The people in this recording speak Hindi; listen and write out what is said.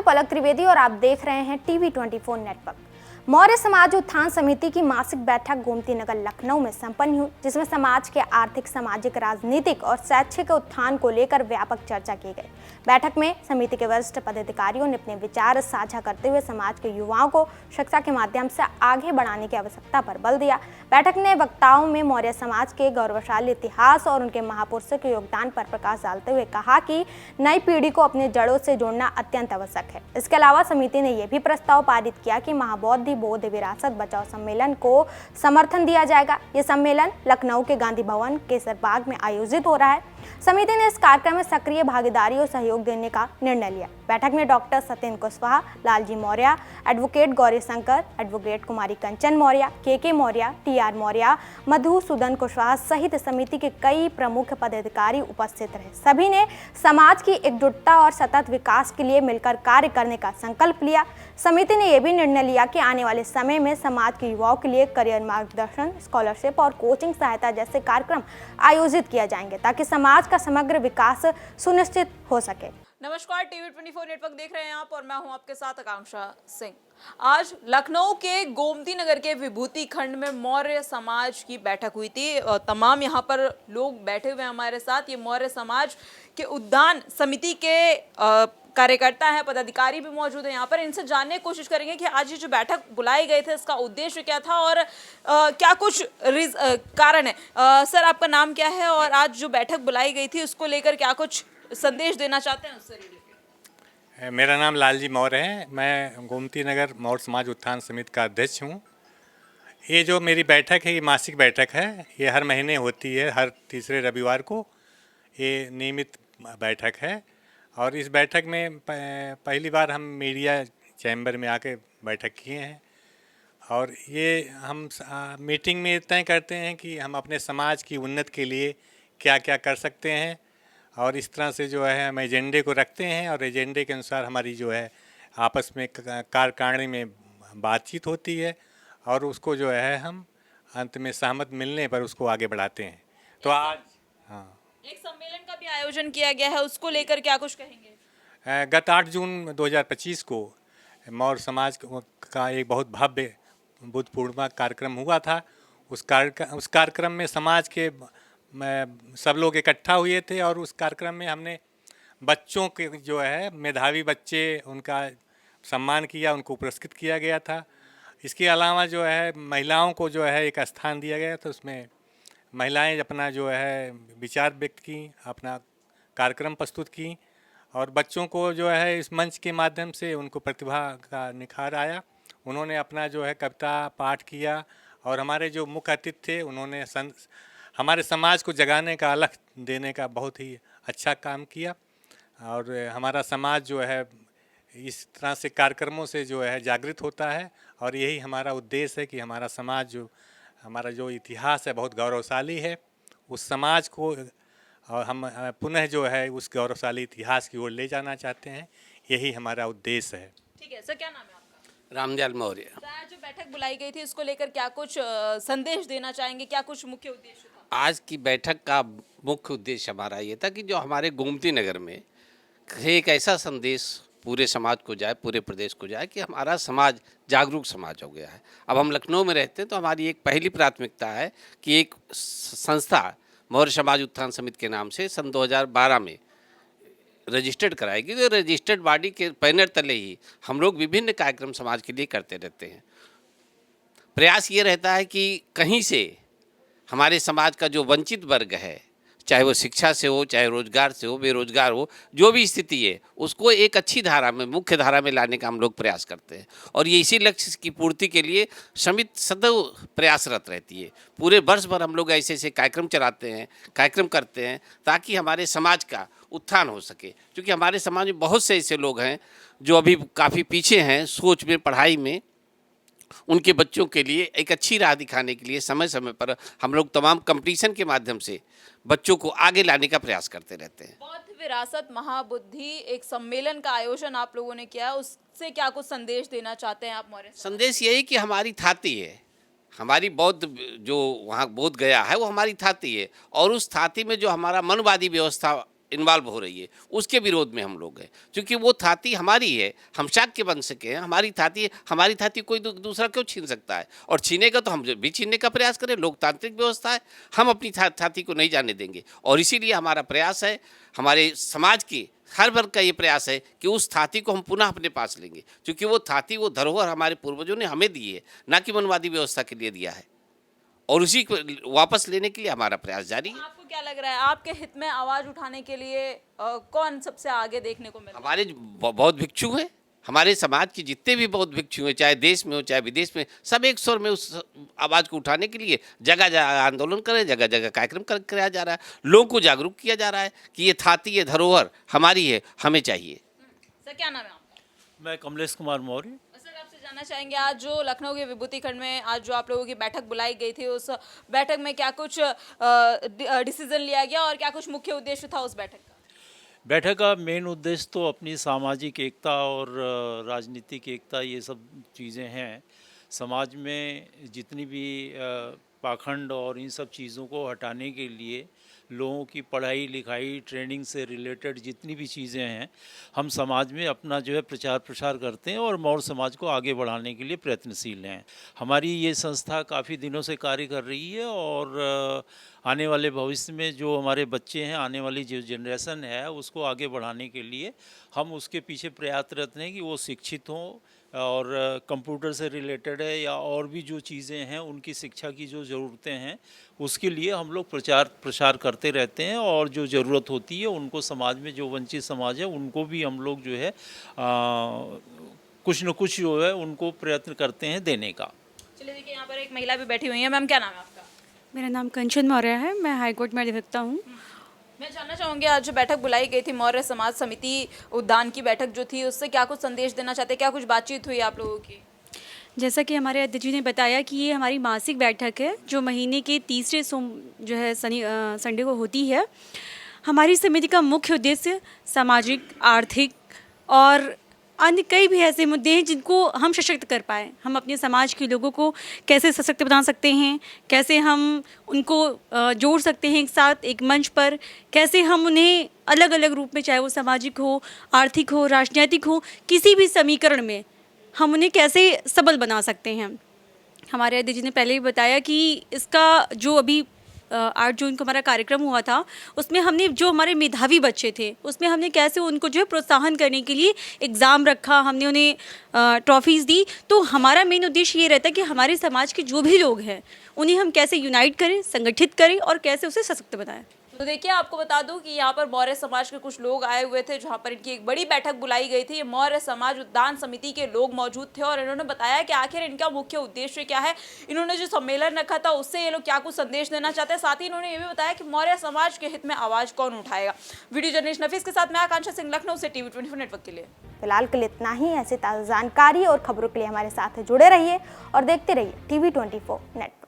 मैं पलक त्रिवेदी और आप देख रहे हैं TV24 नेटवर्क। मौर्य समाज उत्थान समिति की मासिक बैठक गोमती नगर लखनऊ में संपन्न हुई, जिसमें समाज के आर्थिक, सामाजिक, राजनीतिक और शैक्षिक उत्थान को लेकर व्यापक चर्चा की गई। बैठक में समिति के वरिष्ठ पदाधिकारियों ने अपने विचार साझा करते हुए समाज के युवाओं को शिक्षा के माध्यम से आगे बढ़ाने की आवश्यकता पर बल दिया। बैठक ने वक्ताओं में मौर्य समाज के गौरवशाली इतिहास और उनके महापुरुषों के योगदान पर प्रकाश डालते हुए कहा कि नई पीढ़ी को अपने जड़ों से जोड़ना अत्यंत आवश्यक है। इसके अलावा समिति ने यह भी प्रस्ताव पारित किया कि महाबौद्ध बौद्ध विरासत बचाओ सम्मेलन को समर्थन दिया जाएगा। ये सम्मेलन लखनऊ के गांधी भवन केसरबाग में आयोजित हो रहा है। समिति ने इस कार्यक्रम में सक्रिय भागीदारी और सहयोग देने का निर्णय लिया। बैठक में doctor Satyendra Kushwaha, Lalji Maurya, advocate Gauri Shankar, advocate Kumari Kanchan Maurya, K Maurya, TR Maurya, Madhusudan Kushwaha सहित समिति के कई प्रमुख पदाधिकारी उपस्थित रहे। सभी ने समाज की एकजुटता और सतत विकास के लिए मिलकर कार्य करने का संकल्प लिया। समिति ने यह भी निर्णय लिया कि आने वाले समय में समाज के युवाओं के लिए करियर मार्गदर्शन, स्कॉलरशिप और कोचिंग सहायता जैसे कार्यक्रम आयोजित किए जाएंगे ताकि समाज का समग्र विकास सुनिश्चित हो सके। नमस्कार, TV24 नेटवर्क देख रहे हैं आप और मैं हूं आपके साथ आकांक्षा सिंह। आज लखनऊ के गोमती नगर के विभूति खंड में मौर्य समाज की बैठक हुई थी। तमाम यहां पर लोग बैठे हुए हैं हमारे साथ। ये मौर्य समाज के उद्यान समिति के कार्यकर्ता हैं, पदाधिकारी भी मौजूद हैं यहाँ पर। इनसे जानने की कोशिश करेंगे कि आज ये जो बैठक बुलाई गए थे इसका उद्देश्य क्या था और क्या कुछ कारण है। सर, आपका नाम क्या है और आज जो बैठक बुलाई गई थी उसको लेकर क्या कुछ संदेश देना चाहते हैं उससे रिलेटेड? मेरा नाम लालजी मौर्य है। मैं गोमती नगर मौर्य समाज उत्थान समिति का अध्यक्ष हूँ। ये जो मेरी बैठक है, ये मासिक बैठक है। ये हर महीने होती है, हर तीसरे रविवार को ये नियमित बैठक है। और इस बैठक में पहली बार हम मीडिया चैम्बर में आके बैठक किए हैं। और ये हम मीटिंग में तय करते हैं कि हम अपने समाज की उन्नति के लिए क्या क्या कर सकते हैं। और इस तरह से जो है हम एजेंडे को रखते हैं और एजेंडे के अनुसार हमारी जो है आपस में कार्यकारिणी में बातचीत होती है और उसको जो है हम अंत में सहमत मिलने पर उसको आगे बढ़ाते हैं। तो आज एक सम्मेलन का भी आयोजन किया गया है, उसको लेकर क्या कुछ कहेंगे? गत 8 जून 2025 को मौर्य समाज का एक बहुत भव्य बुद्ध पूर्णिमा कार्यक्रम हुआ था। उस कार्यक्रम में समाज के सब लोग इकट्ठा हुए थे और उस कार्यक्रम में हमने बच्चों के जो है मेधावी बच्चे, उनका सम्मान किया, उनको पुरस्कृत किया गया था। इसके अलावा जो है महिलाओं को जो है एक स्थान दिया गया था। उसमें महिलाएं अपना जो है विचार व्यक्त की, अपना कार्यक्रम प्रस्तुत की और बच्चों को जो है इस मंच के माध्यम से उनको प्रतिभा का निखार आया। उन्होंने अपना जो है कविता पाठ किया और हमारे जो मुख्य अतिथि थे उन्होंने हमारे समाज को जगाने का, अलख देने का बहुत ही अच्छा काम किया। और हमारा समाज जो है इस तरह से कार्यक्रमों से जो है जागृत होता है और यही हमारा उद्देश्य है कि हमारा समाज हमारा जो इतिहास है बहुत गौरवशाली है, उस समाज को और हम पुनः जो है उस गौरवशाली इतिहास की ओर ले जाना चाहते हैं। यही हमारा उद्देश्य है। ठीक है सर, क्या नाम है आपका? रामदयाल मौर्य। सर, जो बैठक बुलाई गई थी उसको लेकर क्या कुछ संदेश देना चाहेंगे? क्या कुछ मुख्य उद्देश्य था? आज की बैठक का मुख्य उद्देश्य हमारा ये था कि जो हमारे गोमती नगर में एक ऐसा संदेश पूरे समाज को जाए, पूरे प्रदेश को जाए कि हमारा समाज जागरूक समाज हो गया है। अब हम लखनऊ में रहते हैं तो हमारी एक पहली प्राथमिकता है कि एक संस्था मौर्य समाज उत्थान समिति के नाम से सन 2012 में रजिस्टर्ड कराएगी। तो रजिस्टर्ड बॉडी के बैनर तले ही हम लोग विभिन्न कार्यक्रम समाज के लिए करते रहते हैं। प्रयास ये रहता है कि कहीं से हमारे समाज का जो वंचित वर्ग है, चाहे वो शिक्षा से हो, चाहे रोजगार से हो, बेरोजगार हो, जो भी स्थिति है उसको एक अच्छी धारा में, मुख्य धारा में लाने का हम लोग प्रयास करते हैं। और ये इसी लक्ष्य की पूर्ति के लिए समिति सदैव प्रयासरत रहती है। पूरे वर्ष भर हम लोग ऐसे ऐसे कार्यक्रम चलाते हैं, कार्यक्रम करते हैं ताकि हमारे समाज का उत्थान हो सके। क्योंकि हमारे समाज में बहुत से ऐसे लोग हैं जो अभी काफ़ी पीछे हैं सोच में, पढ़ाई में। उनके बच्चों के लिए एक अच्छी राह दिखाने के लिए समय समय पर हम लोग तमाम कंपटीशन के माध्यम से बच्चों को आगे लाने का प्रयास करते रहते हैं। बौद्ध विरासत महाबुद्धि एक सम्मेलन का आयोजन आप लोगों ने किया, उससे क्या कुछ संदेश देना चाहते हैं आप मौर्य? संदेश यही कि हमारी थाती है, हमारी बौद्ध जो वहाँ बोध गया है वो हमारी थाती है और उस थाती में जो हमारा मनवादी व्यवस्था इन्वॉल्व हो रही है, उसके विरोध में हम लोग हैं। क्योंकि वो थाती हमारी है, हम शाक्य वंश के हैं, हमारी थाती है, हमारी थाती कोई दूसरा क्यों छीन सकता है? और छीनेगा तो हम भी छीनने का प्रयास करें। लोकतांत्रिक व्यवस्था है, हम अपनी थाती को नहीं जाने देंगे। और इसीलिए हमारा प्रयास है, हमारे समाज की हर वर्ग का ये प्रयास है कि उस थाती को हम पुनः अपने पास लेंगे। क्योंकि वो थाती, वो धरोहर हमारे पूर्वजों ने हमें दी है, ना कि मनवादी व्यवस्था के लिए दिया है। और उसी को वापस लेने के लिए हमारा प्रयास जारी है। आपको क्या लग रहा है, आपके हित में आवाज उठाने के लिए कौन सबसे आगे देखने को मिला? हमारे बौद्ध भिक्षु हैं, हमारे समाज के जितने भी बौद्ध भिक्षु हैं, चाहे देश में हो चाहे विदेश में, सब एक स्वर में उस आवाज़ को उठाने के लिए जगह जगह आंदोलन करें, जगह जगह कार्यक्रम कराया जा रहा है, लोगों को जागरूक किया जा रहा है कि ये थाती, ये धरोहर हमारी है, हमें चाहिए। सर क्या नाम है आपका? मैं कमलेश कुमार मौर्य। सर आपसे जानना चाहेंगे, आज जो लखनऊ के विभूति खंड में आज जो आप लोगों की बैठक बुलाई गई थी, उस बैठक में क्या कुछ डिसीजन लिया गया और क्या कुछ मुख्य उद्देश्य था उस बैठक का? बैठक का मेन उद्देश्य तो अपनी सामाजिक एकता और राजनीतिक एकता, ये सब चीज़ें हैं। समाज में जितनी भी पाखंड और इन सब चीज़ों को हटाने के लिए लोगों की पढ़ाई लिखाई ट्रेनिंग से रिलेटेड जितनी भी चीज़ें हैं, हम समाज में अपना जो है प्रचार प्रसार करते हैं और मौर्य समाज को आगे बढ़ाने के लिए प्रयत्नशील हैं। हमारी ये संस्था काफ़ी दिनों से कार्य कर रही है और आने वाले भविष्य में जो हमारे बच्चे हैं, आने वाली जो जनरेशन है, उसको आगे बढ़ाने के लिए हम उसके पीछे प्रयासरत हैं कि वो शिक्षित हों और कंप्यूटर से रिलेटेड है या और भी जो चीज़ें हैं उनकी शिक्षा की जो ज़रूरतें हैं, उसके लिए हम लोग प्रचार प्रसार करते रहते हैं। और जो ज़रूरत होती है उनको, समाज में जो वंचित समाज है उनको भी हम लोग जो है कुछ न कुछ जो है उनको प्रयत्न करते हैं देने का। चलिए देखिए, यहाँ पर एक महिला भी बैठी हुई है। मैम क्या नाम है आपका? मेरा नाम कंचन मौर्य है, मैं हाई कोर्ट में अधिवक्ता हूँ। मैं जानना चाहूँगी, आज जो बैठक बुलाई गई थी मौर्य समाज समिति उद्यान की बैठक जो थी, उससे क्या कुछ संदेश देना चाहते हैं? क्या कुछ बातचीत हुई आप लोगों की? जैसा कि हमारे अध्यक्ष जी ने बताया कि ये हमारी मासिक बैठक है जो महीने के तीसरे जो है संडे को होती है। हमारी समिति का मुख्य उद्देश्य सामाजिक, आर्थिक और अन्य कई भी ऐसे मुद्दे हैं जिनको हम सशक्त कर पाएँ। हम अपने समाज के लोगों को कैसे सशक्त बना सकते हैं, कैसे हम उनको जोड़ सकते हैं एक साथ एक मंच पर, कैसे हम उन्हें अलग अलग रूप में, चाहे वो सामाजिक हो, आर्थिक हो, राजनीतिक हो, किसी भी समीकरण में हम उन्हें कैसे सबल बना सकते हैं। हमारे अध्यक्ष जी ने पहले ही बताया कि इसका जो अभी 8 जून को हमारा कार्यक्रम हुआ था, उसमें हमने जो हमारे मेधावी बच्चे थे उसमें हमने कैसे उनको जो है प्रोत्साहन करने के लिए एग्ज़ाम रखा, हमने उन्हें ट्रॉफीज़ दी। तो हमारा मेन उद्देश्य ये रहता है कि हमारे समाज के जो भी लोग हैं उन्हें हम कैसे यूनाइट करें, संगठित करें और कैसे उसे सशक्त बनाएं। तो देखिए, आपको बता दूं कि यहाँ पर मौर्य समाज के कुछ लोग आए हुए थे, जहाँ पर इनकी एक बड़ी बैठक बुलाई गई थी। ये मौर्य समाज उद्यान समिति के लोग मौजूद थे और इन्होंने बताया कि आखिर इनका मुख्य उद्देश्य क्या है, इन्होंने जो सम्मेलन रखा था उससे ये लोग क्या कुछ संदेश देना चाहते हैं। साथ ही इन्होंने ये भी बताया कि मौर्य समाज के हित में आवाज़ कौन उठाएगा। वीडियो जर्नलिस्ट नफीस के साथ मैं आकांक्षा सिंह, लखनऊ से TV 24 नेटवर्क के लिए। फिलहाल के लिए इतना ही। ऐसी ताज़ा जानकारी और खबरों के लिए हमारे साथ जुड़े रहिए और देखते रहिए TV 24 नेटवर्क।